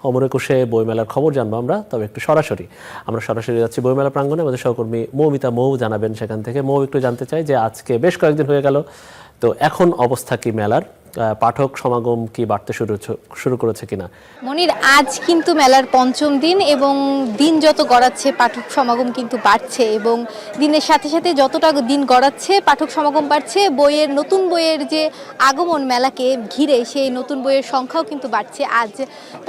অমর একুশে বইমেলার খবর জানবো আমরা, তবে একটু আমরা সরাসরি যাচ্ছি বইমেলা প্রাঙ্গণে। আমাদের সহকর্মী মৌমিতা জানাবেন সেখান থেকে। একটু জানতে চাই যে আজকে বেশ কয়েকদিন হয়ে গেল, তো এখন অবস্থা কি মেলার? পাঠক সমাগম কি বাড়তে শুরু করেছে কিনা? মনির, আজ কিন্তু মেলার পঞ্চম দিন এবং দিন যত গড়াচ্ছে পাঠক সমাগম কিন্তু বাড়ছে এবং দিনের সাথে সাথে যতটা দিন গড়াচ্ছে পাঠক সমাগম বাড়ছে। নতুন বইয়ের যে আগমন মেলাকে ঘিরে, সেই নতুন বইয়ের সংখ্যাও কিন্তু বাড়ছে। আজ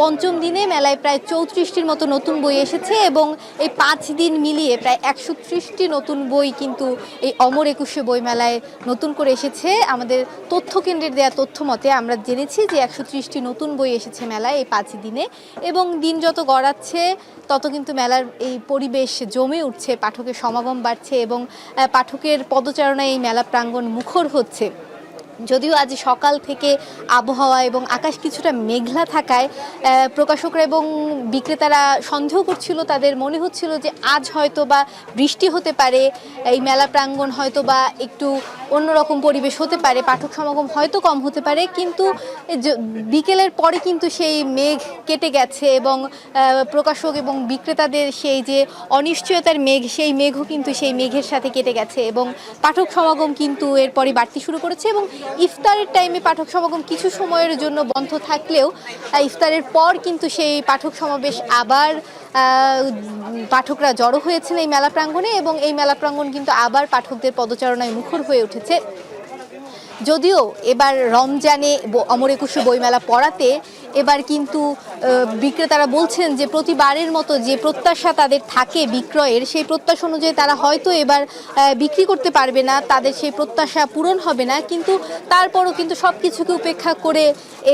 পঞ্চম দিনে মেলায় প্রায় 34টির মতো নতুন বই এসেছে এবং এই 5 দিন মিলিয়ে প্রায় 130টি নতুন বই কিন্তু এই অমর একুশে বই মেলায় নতুন করে এসেছে। আমাদের তথ্য কেন্দ্রের দেয়া তথ্য মতে আমরা জেনেছি যে 130টি নতুন বই এসেছে মেলায় এই 5 দিনে এবং দিন যত গড়াচ্ছে তত কিন্তু মেলার এই পরিবেশ জমে উঠছে, পাঠকের সমাগম বাড়ছে এবং পাঠকের পদচারণায় এই মেলা প্রাঙ্গণ মুখর হচ্ছে। যদিও আজ সকাল থেকে আবহাওয়া এবং আকাশ কিছুটা মেঘলা থাকায় প্রকাশকরা এবং বিক্রেতারা সন্দেহ করছিল, তাদের মনে হচ্ছিল যে আজ হয়তো বা বৃষ্টি হতে পারে, এই মেলা প্রাঙ্গণ হয়তো বা একটু অন্যরকম পরিবেশ হতে পারে, পাঠক সমাগম হয়তো কম হতে পারে, কিন্তু বিকেলের পরে কিন্তু সেই মেঘ কেটে গেছে এবং প্রকাশক এবং বিক্রেতাদের সেই যে অনিশ্চয়তার মেঘ, সেই মেঘও কিন্তু সেই মেঘের সাথে কেটে গেছে এবং পাঠক সমাগম কিন্তু এরপরই বাড়তে শুরু করেছে। এবং ইফতারের টাইমে পাঠক সমাগম কিছু সময়ের জন্য বন্ধ থাকলেও ইফতারের পর কিন্তু সেই পাঠক সমাবেশ আবার পাঠকরা জড়ো হয়েছেন এই মেলা প্রাঙ্গণে এবং এই মেলা প্রাঙ্গণ কিন্তু আবার পাঠকদের পদচারণায় মুখর হয়ে উঠেছে। যদিও এবার রমজানে অমর একুশে বইমেলা পড়াতে এবার কিন্তু বিক্রেতারা বলছেন যে প্রতিবারের মতো যে প্রত্যাশা তাদের থাকে বিক্রয়ের, সেই প্রত্যাশা অনুযায়ী তারা হয়তো এবার বিক্রি করতে পারবে না, তাদের সেই প্রত্যাশা পূরণ হবে না, কিন্তু তারপরও কিন্তু সব কিছুকে উপেক্ষা করে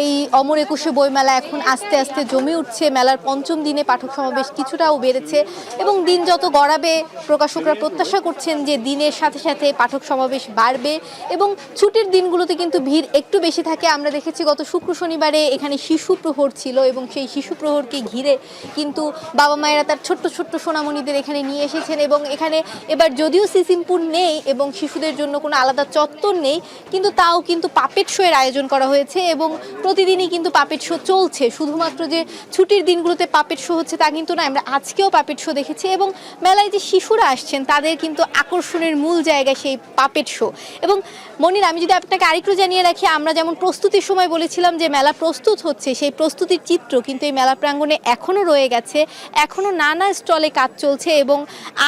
এই অমর একুশে বইমেলা এখন আস্তে আস্তে জমে উঠছে। মেলার পঞ্চম দিনে পাঠক সমাবেশ কিছুটাও বেড়েছে এবং দিন যত গড়াবে প্রকাশকরা প্রত্যাশা করছেন যে দিনের সাথে সাথে পাঠক সমাবেশ বাড়বে এবং ছুটির দিনগুলোতে কিন্তু ভিড় একটু বেশি থাকে। আমরা দেখেছি গত শুক্র শনিবারে এখানে শিশু প্রহর ছিল এবং সেই শিশু প্রহরকে ঘিরে কিন্তু বাবা মায়েরা তার ছোট্ট ছোট্ট সোনামণিদের এখানে নিয়ে এসেছেন এবং এখানে এবার যদিও সিসিমপুর নেই এবং শিশুদের জন্য কোনো আলাদা চত্বর নেই, কিন্তু তাও কিন্তু পাপেট শো এর আয়োজন করা হয়েছে এবং প্রতিদিনই কিন্তু পাপেট শো চলছে। শুধুমাত্র যে ছুটির দিনগুলোতে পাপেট শো হচ্ছে তা কিন্তু না, আমরা আজকেও পাপেট শো দেখেছি এবং মেলায় যে শিশুরা আসছেন তাদের কিন্তু আকর্ষণের মূল জায়গা সেই পাপেট শো। এবং মনির, আমি যদি আপনাকে আরেকটু জানিয়ে রাখি, আমরা যেমন প্রস্তুতির সময় বলেছিলাম যে মেলা প্রস্তুত হচ্ছে, সেই প্রস্তুতির চিত্র কিন্তু এই মেলা প্রাঙ্গণে এখনও রয়ে গেছে, এখনও নানা স্টলে কাজ চলছে এবং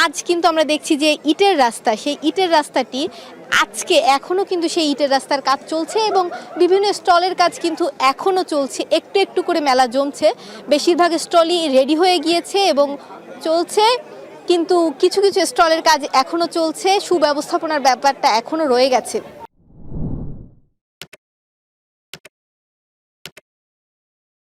আজ কিন্তু আমরা দেখছি যে ইটের রাস্তা, সেই ইটের রাস্তাটি আজকে এখনও কিন্তু সেই ইটের রাস্তার কাজ চলছে এবং বিভিন্ন স্টলের কাজ কিন্তু এখনও চলছে, একটু একটু করে মেলা জমছে। বেশিরভাগ স্টলই রেডি হয়ে গিয়েছে এবং চলছে, কিন্তু কিছু কিছু স্টলের কাজ এখনও চলছে, সুব্যবস্থাপনার ব্যাপারটা এখনও রয়ে গেছে।